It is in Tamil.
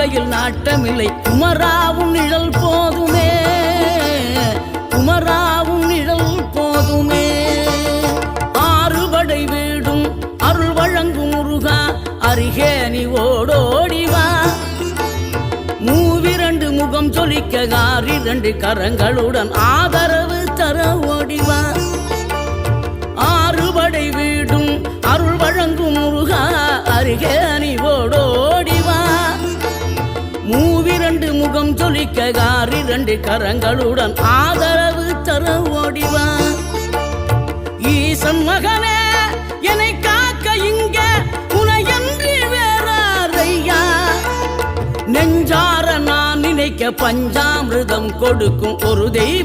வாழ்க்கையில் நாட்டமில்லை குமராவும் நிழல் போதுமே, குமராவும் நிழல் போதுமே. ஆறுபடை வீடும் அருள் வழங்கும் முருகா அருகே நீ ஓடோடிவா. மூவிரண்டு முகம் சொலிக்க ஆறிரண்டு கரங்களுடன் ஆதரவு தர ஓடிவா. ஆறுபடை வீடும் அருள் வழங்கும் முருகா அருகே நீ ஓடோடிவா. மூவிரண்டு முகம் சொலிக்க ஆறிரண்டு கரங்களுடன் ஆதரவு தர ஓடிவா. ஈசன் மகனே என்னை காக்க இங்க உனையன்றி வேறாரையா. நெஞ்சார நான் நினைக்க பஞ்சாமிர்தம் கொடுக்கும் ஒரு தெய்வம்